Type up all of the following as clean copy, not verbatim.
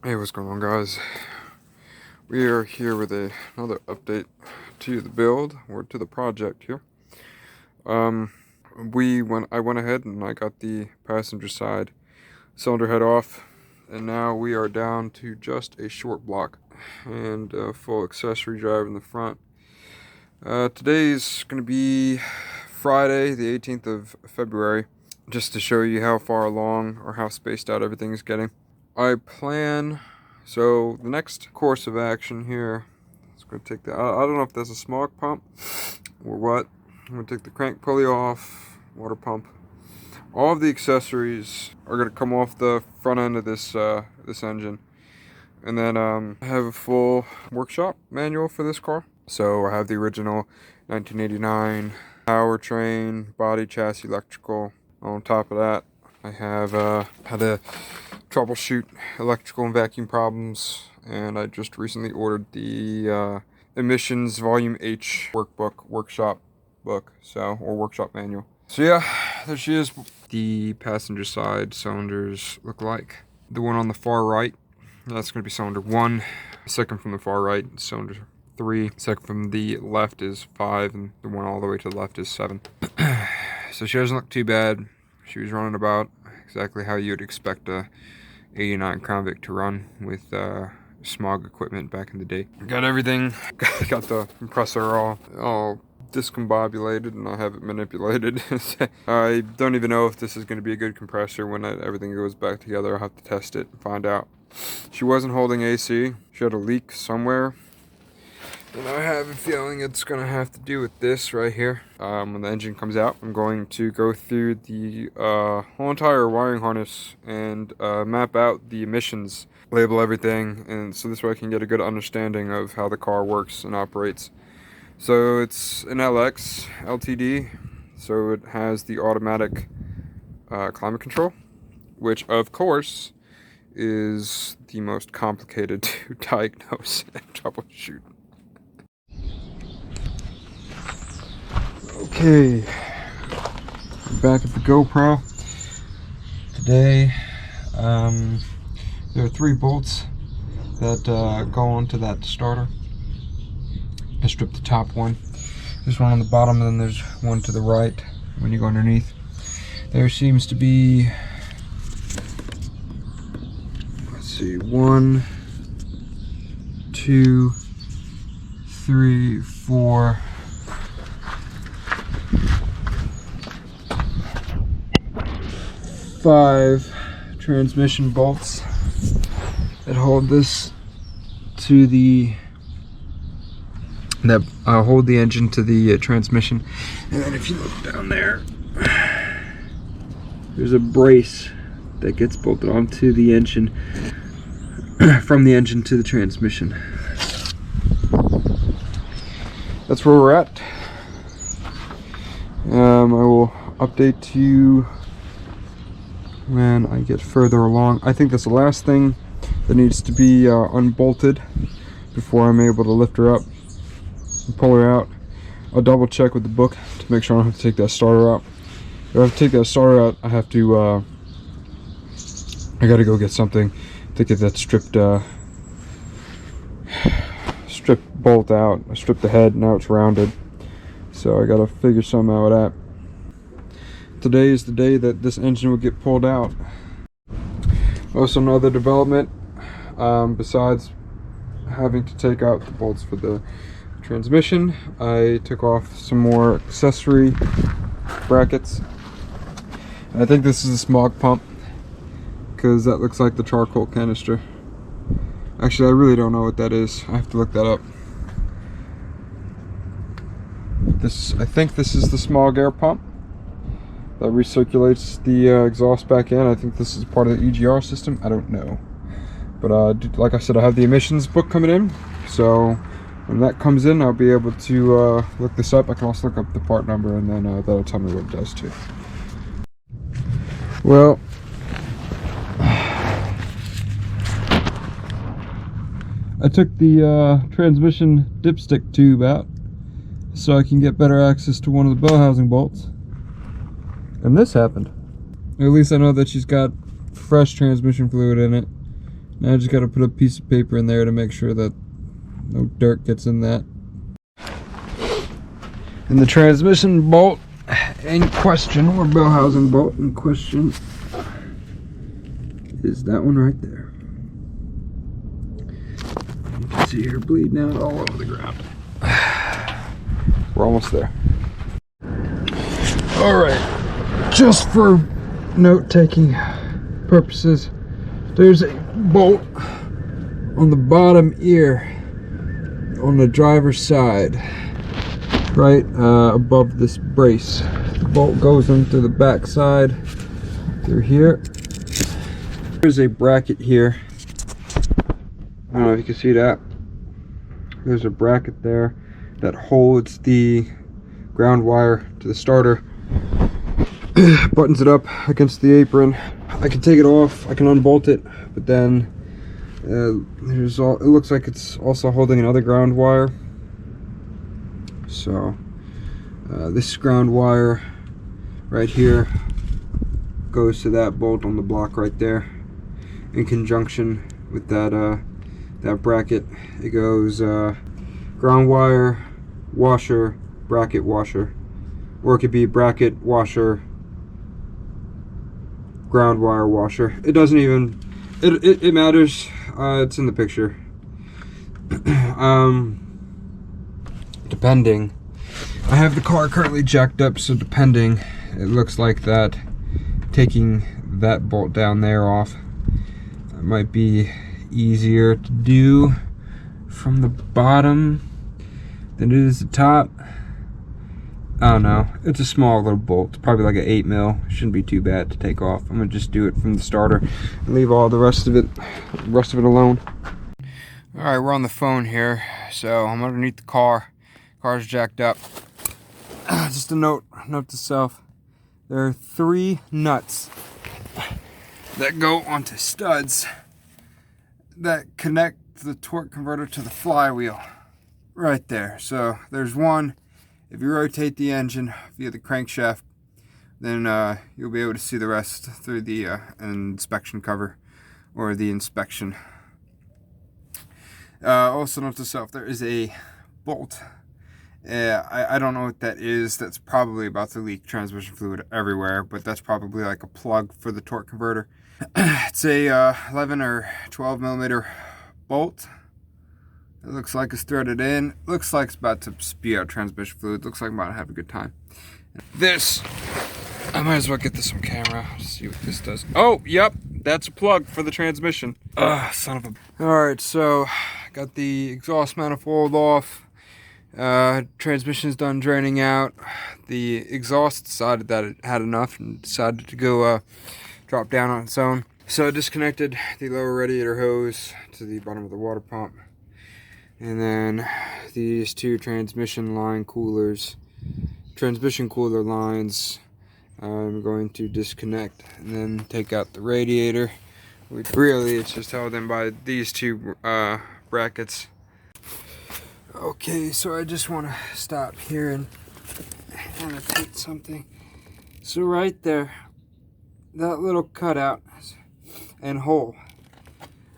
Hey, what's going on, guys? We are here with another update to the build, or to the project here. I went ahead and I got the passenger side cylinder head off, and now we are down to just a short block and a full accessory drive in the front. Today's going to be Friday, the 18th of February, just to show you how far along or how spaced out everything is getting. So the next course of action here is going to take I don't know if that's a smog pump or what. I'm going to take the crank pulley off, water pump. All of the accessories are going to come off the front end of this engine. And then I have a full workshop manual for this car. So I have the original 1989 powertrain, body, chassis, electrical. On top of that, I have how to troubleshoot electrical and vacuum problems, and I just recently ordered the emissions volume H workshop manual. So yeah, there she is. The passenger side cylinders look like. The one on the far right, that's going to be cylinder 1. Second from the far right, cylinder 3. Second from the left is 5, and the one all the way to the left is 7. So she doesn't look too bad. She was running about exactly how you'd expect a 89 Crown Vic to run with smog equipment back in the day. Got everything. Got the compressor all discombobulated, and I have it manipulated. I don't even know if this is going to be a good compressor when everything goes back together. I'll have to test it and find out. She wasn't holding AC. She had a leak somewhere. And I have a feeling it's going to have to do with this right here. When the engine comes out, I'm going to go through the whole entire wiring harness and map out the emissions, label everything, and so this way I can get a good understanding of how the car works and operates. So it's an LX LTD, so it has the automatic climate control, which of course is the most complicated to diagnose and troubleshoot. Okay, back at the GoPro. Today, there are 3 bolts that go onto that starter. I stripped the top one. There's one on the bottom, and then there's one to the right when you go underneath. There seems to be, let's see, 1, 2, 3, 4. 5 transmission bolts that hold this to hold the engine to the transmission. And then if you look down there, there's a brace that gets bolted onto the engine from the engine to the transmission. That's where we're at. I will update you when I get further along. I think that's the last thing that needs to be unbolted before I'm able to lift her up and pull her out. I'll double check with the book to make sure I don't have to take that starter out. If I have to take that starter out, I have to I gotta go get something to get that stripped bolt out. I stripped the head, now it's rounded, so I gotta figure something out with that. Today is the day that this engine will get pulled out. Also, another development, besides having to take out the bolts for the transmission, I took off some more accessory brackets. And I think this is a smog pump, because that looks like the charcoal canister. Actually, I really don't know what that is. I have to look that up. I think this is the smog air pump that recirculates the exhaust back in. I think this is part of the EGR system. I don't know. But like I said, I have the emissions book coming in. So when that comes in, I'll be able to look this up. I can also look up the part number, and then that'll tell me what it does too. Well, I took the transmission dipstick tube out so I can get better access to one of the bell housing bolts. And this happened. At least I know that she's got fresh transmission fluid in it. Now I just got to put a piece of paper in there to make sure that no dirt gets in that. And the transmission bolt in question, or bell housing bolt in question, is that one right there. You can see her bleeding out all over the ground. We're almost there. Alright, just for note-taking purposes, there's a bolt on the bottom ear on the driver's side, right above this brace. The bolt goes in through the back side, through here. There's a bracket here. I don't know if you can see that. There's a bracket there that holds the ground wire to the starter. Buttons it up against the apron. I can take it off, I can unbolt it, but then it looks like it's also holding another ground wire. So this ground wire right here goes to that bolt on the block right there. In conjunction with that that bracket, it goes ground wire, washer, bracket, washer, or it could be bracket, washer, ground wire, washer. It doesn't even it matters. It's in the picture. Depending, I have the car currently jacked up, so depending, it looks like that taking that bolt down there off might be easier to do from the bottom than it is the top. I don't know. It's a small little bolt, probably like an 8mm. Shouldn't be too bad to take off. I'm gonna just do it from the starter and leave all the rest of it alone. All right, we're on the phone here, so I'm underneath the car. Car's jacked up. Just a note to self: there are 3 nuts that go onto studs that connect the torque converter to the flywheel right there. So there's one. If you rotate the engine via the crankshaft, then you'll be able to see the rest through the inspection cover or the inspection. Also note to self, there is a bolt. I don't know what that is. That's probably about to leak transmission fluid everywhere, but that's probably like a plug for the torque converter. It's a 11 or 12 millimeter bolt. It looks like it's threaded in. Looks like it's about to spew out transmission fluid. Looks like I'm about to have a good time. This, I might as well get this on camera to see what this does. Oh, yep, that's a plug for the transmission. Son of a... Alright, so got the exhaust manifold off. Transmission's done draining out. The exhaust decided that it had enough and decided to go drop down on its own. So I disconnected the lower radiator hose to the bottom of the water pump. And then these 2 transmission cooler lines, I'm going to disconnect and then take out the radiator, which really it's just held in by these 2 brackets. Okay, so I just want to stop here and annotate something. So right there, that little cutout and hole,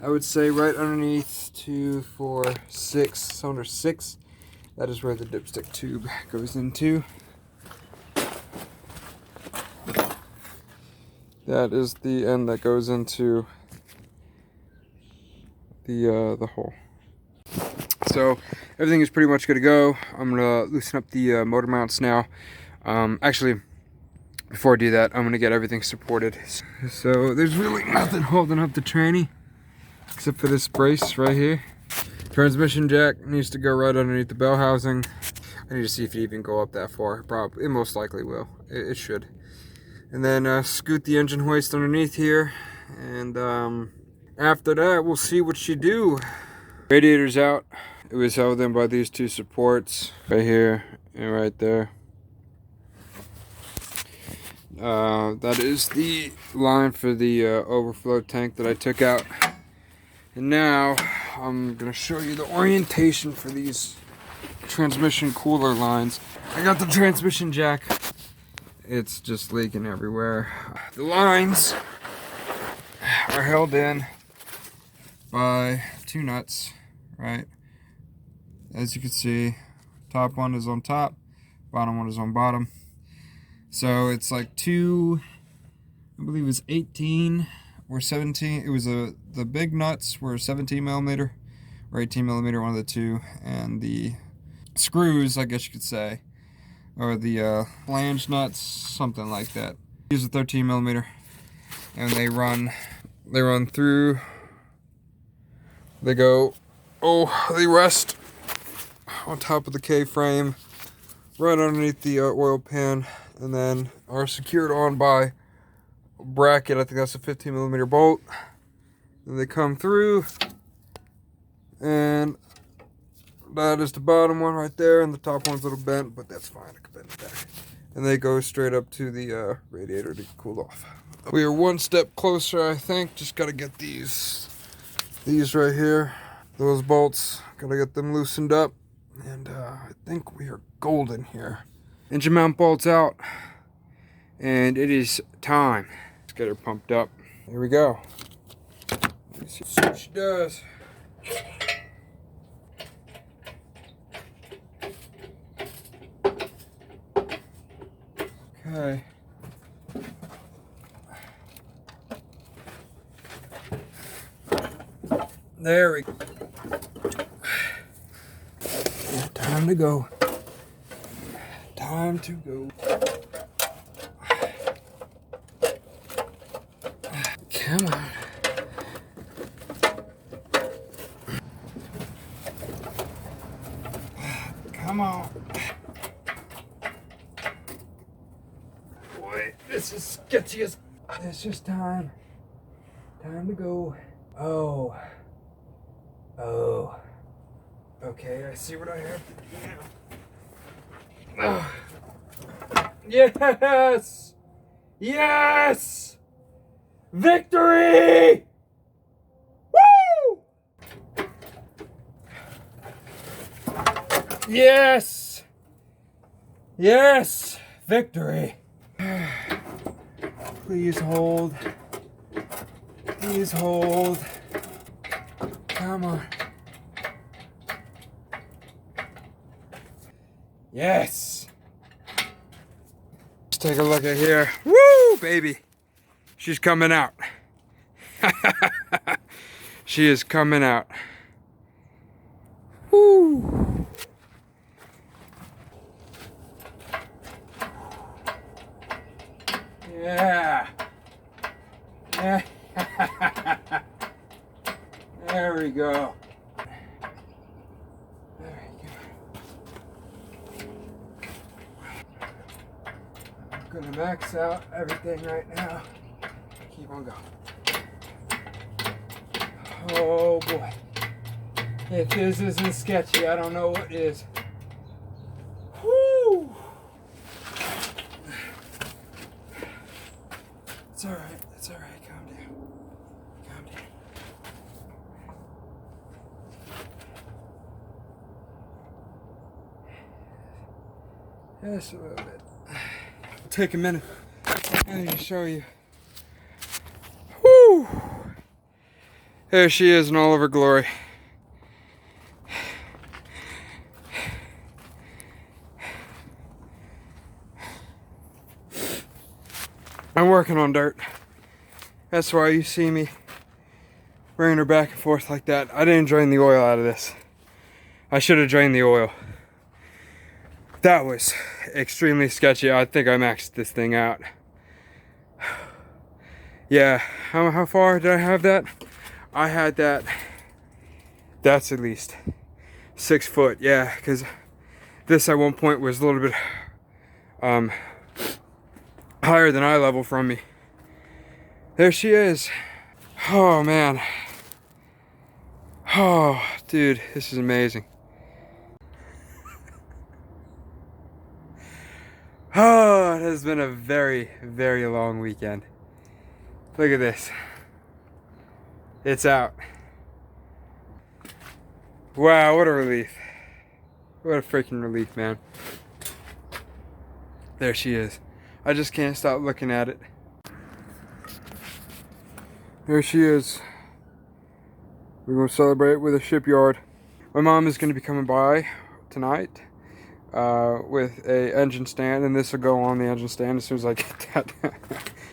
I would say right underneath 2, 4, 6, cylinder 6, that is where the dipstick tube goes into. That is the end that goes into the hole. So everything is pretty much good to go. I'm gonna loosen up the motor mounts now. Actually, before I do that, I'm gonna get everything supported. So there's really nothing holding up the tranny except for this brace right here. Transmission jack needs to go right underneath the bell housing. I need to see if it even go up that far. Probably, it most likely will. It should. And then scoot the engine hoist underneath here, and after that we'll see what you do. Radiator's out. It was held in by these 2 supports right here and right there. That is the line for the overflow tank that I took out. And now I'm gonna show you the orientation for these transmission cooler lines. I got the transmission jack. It's just leaking everywhere. The lines are held in by 2 nuts, right? As you can see, top one is on top, bottom one is on bottom. So it's like two, I believe it was 18 or 17. It was the big nuts were 17 millimeter or 18 millimeter, one of the two, and the screws, I guess you could say, or the flange nuts, something like that. These are 13 millimeter, and they run through. They go, they rest on top of the K-frame, right underneath the oil pan, and then are secured on by a bracket. I think that's a 15 millimeter bolt. And they come through, and that is the bottom one right there, and the top one's a little bent, but that's fine. I can bend it back. And they go straight up to the radiator to cool off. We are one step closer, I think. Just gotta get these right here, those bolts, gotta get them loosened up. And I think we are golden here. Engine mount bolts out, and it is time. Let's get her pumped up. Here we go. Let's see what she does. Okay. There we go. Time to go. Time to go. Come on. Come on. Boy, this is sketchy as. It's just time. Time to go. Oh. Okay, I see what I have to do now. Yes! Yes! Victory! Woo! Yes! Yes! Victory! Please hold. Please hold. Come on. Yes! Let's take a look at here. Woo, baby! She's coming out. She is coming out. Woo! Yeah! Yeah! There we go. There we go. I'm gonna max out everything right now. Keep on going. Oh boy. If this isn't sketchy, I don't know what is. Woo! It's alright, it's alright. Calm down. Calm down. Just a little bit. Take a minute. I need to show you. Woo! There she is in all of her glory. I'm working on dirt. That's why you see me bringing her back and forth like that. I didn't drain the oil out of this. I should have drained the oil. That was extremely sketchy. I think I maxed this thing out. Yeah, how far did I have that? I had that. That's at least 6 foot. Yeah, because this at one point was a little bit higher than eye level from me. There she is. Oh man. Oh, dude, this is amazing. Oh, it has been a very, very long weekend. Look at this. It's out. Wow, what a relief. What a freaking relief, man. There she is. I just can't stop looking at it. There she is. We're going to celebrate with a shipyard. My mom is going to be coming by tonight with a engine stand, and this will go on the engine stand as soon as I get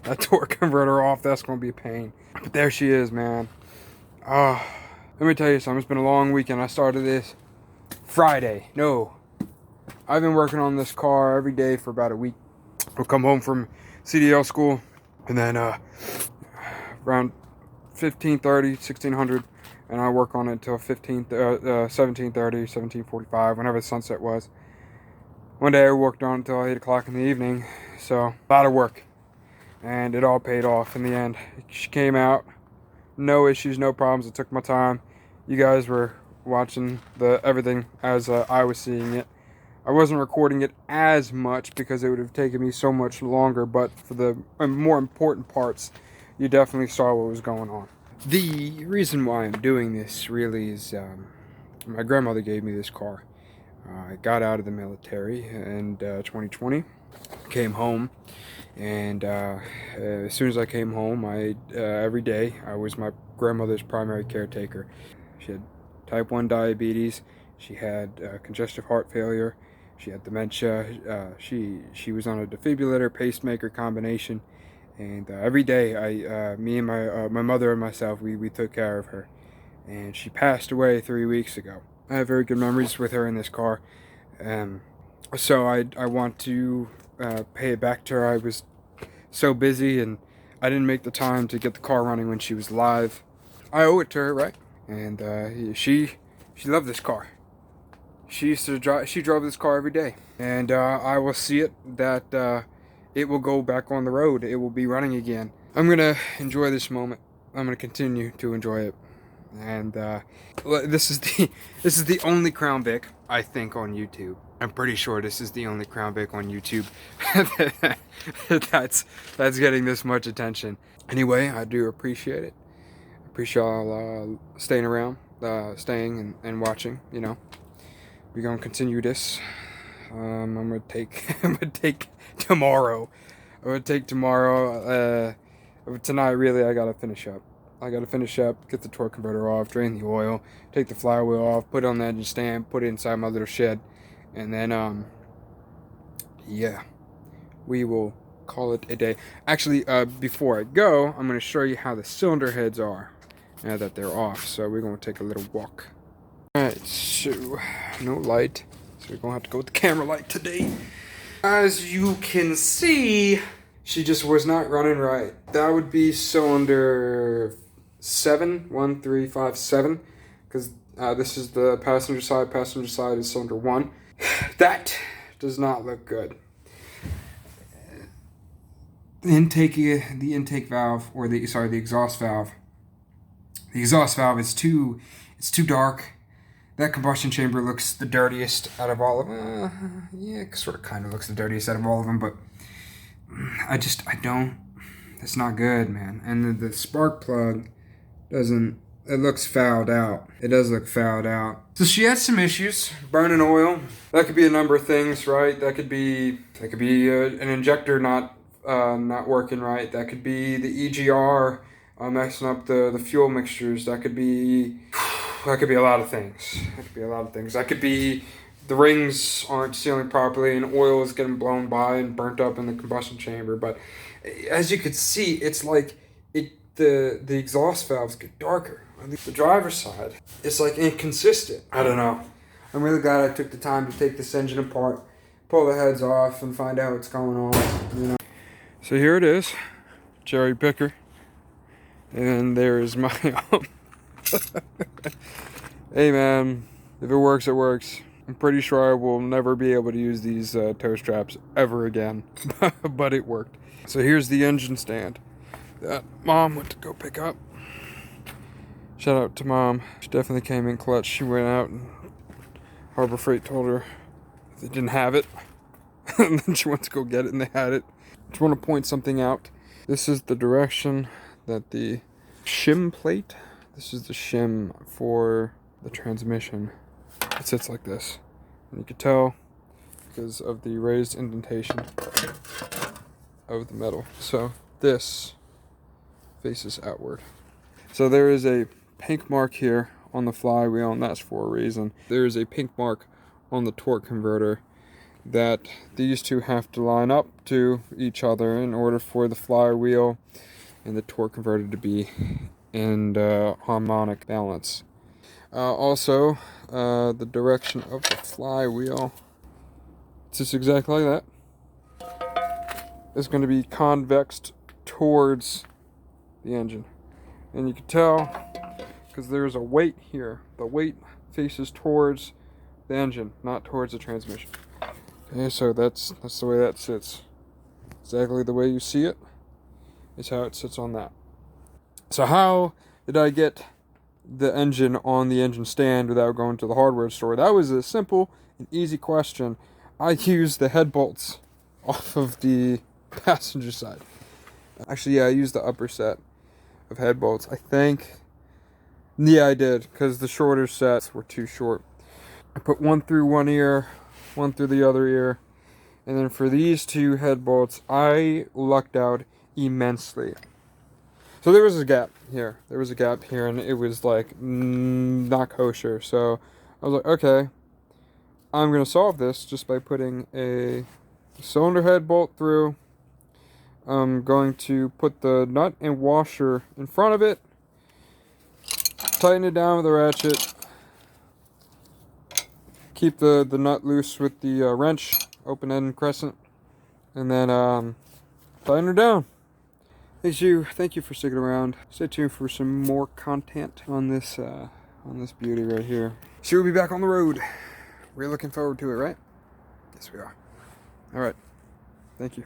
that torque converter off. That's going to be a pain. But there she is, man. Let me tell you something. It's been a long weekend. I started this Friday. No, I've been working on this car every day for about a week. I'll come home from CDL school, and then around 15:30, 1600, and I work on it until 17:30, 17:45, whenever the sunset was. One day I worked on it until 8 o'clock in the evening, so a lot of work, and it all paid off in the end. She came out, no issues, no problems. It took my time. You guys were watching everything as I was seeing it. I wasn't recording it as much because it would have taken me so much longer, but for the more important parts, you definitely saw what was going on. The reason why I'm doing this really is my grandmother gave me this car. I got out of the military in 2020, came home, and as soon as I came home, every day I was my grandmother's primary caretaker. She had type 1 diabetes, she had congestive heart failure, she had dementia, she was on a defibrillator pacemaker combination, and every day me and my mother and myself, we took care of her. And she passed away 3 weeks ago. I have very good memories with her in this car, so I want to pay it back to her. I was so busy and I didn't make the time to get the car running when she was alive. I owe it to her, right? And she loved this car. She drove this car every day, and I will see it that it will go back on the road. It will be running again. I'm gonna enjoy this moment. I'm gonna continue to enjoy it, and this is the only Crown Vic I think on YouTube. I'm pretty sure this is the only Crown Vic on YouTube that's getting this much attention. Anyway, I do appreciate it. I appreciate y'all staying around, staying and watching. You know. We're gonna continue this. I'm gonna take tomorrow. Tonight, really, I gotta finish up. Get the torque converter off, drain the oil, take the flywheel off, put it on the engine stand, put it inside my little shed, and then yeah, we will call it a day. Actually, before I go, I'm gonna show you how the cylinder heads are now that they're off. So we're gonna take a little walk. Alright, so no light, so we're gonna have to go with the camera light today. As you can see, she just was not running right. That would be cylinder 7, 1, 3, 5, 7, because this is the passenger side is cylinder 1. That does not look good. The intake valve, or the exhaust valve. The exhaust valve is too dark. That combustion chamber looks the dirtiest out of all of them. Yeah, it sort of kind of looks the dirtiest out of all of them, but I don't, it's not good, man. And the spark plug it looks fouled out. It does look fouled out. So she had some issues, burning oil. That could be a number of things, right? That could be an injector not working right. That could be the EGR messing up the fuel mixtures. That could be a lot of things. That could be the rings aren't sealing properly and oil is getting blown by and burnt up in the combustion chamber. But as you could see, it's like the exhaust valves get darker. On the driver's side, it's like inconsistent. I don't know. I'm really glad I took the time to take this engine apart, pull the heads off, and find out what's going on. You know. So here it is, cherry picker, and there is my. Hey man, if it works, it works. I'm pretty sure I will never be able to use these toe straps ever again, but it worked. So here's the engine stand that Mom went to go pick up. Shout out to Mom. She definitely came in clutch. She went out and Harbor Freight told her they didn't have it. And then she went to go get it and they had it. I just want to point something out. This is the direction that the shim plate, this is the shim for the transmission. It sits like this. And you can tell because of the raised indentation of the metal. So this faces outward. So there is a pink mark here on the flywheel, and that's for a reason. There's a pink mark on the torque converter that these two have to line up to each other in order for the flywheel and the torque converter to be in harmonic balance. Also, the direction of the flywheel, it's just exactly like that. It's going to be convexed towards the engine. And you can tell because there's a weight here. The weight faces towards the engine, not towards the transmission. Okay, so that's the way that sits. Exactly the way you see it is how it sits on that. So how did I get the engine on the engine stand without going to the hardware store? That was a simple and easy question. I used the head bolts off of the passenger side. Actually, yeah, I used the upper set of head bolts. I think, yeah, I did, because the shorter sets were too short. I put one through one ear, one through the other ear, and then for these two head bolts, I lucked out immensely. So there was a gap here. There was a gap here, and it was like not kosher. So I was like, okay, I'm gonna solve this just by putting a cylinder head bolt through. I'm going to put the nut and washer in front of it, tighten it down with a ratchet, keep the nut loose with the wrench, open end crescent, and then tighten her down. Thank you for sticking around. Stay tuned for some more content on this beauty right here. She will be back on the road. We're looking forward to it, right? Yes, we are. All right. Thank you.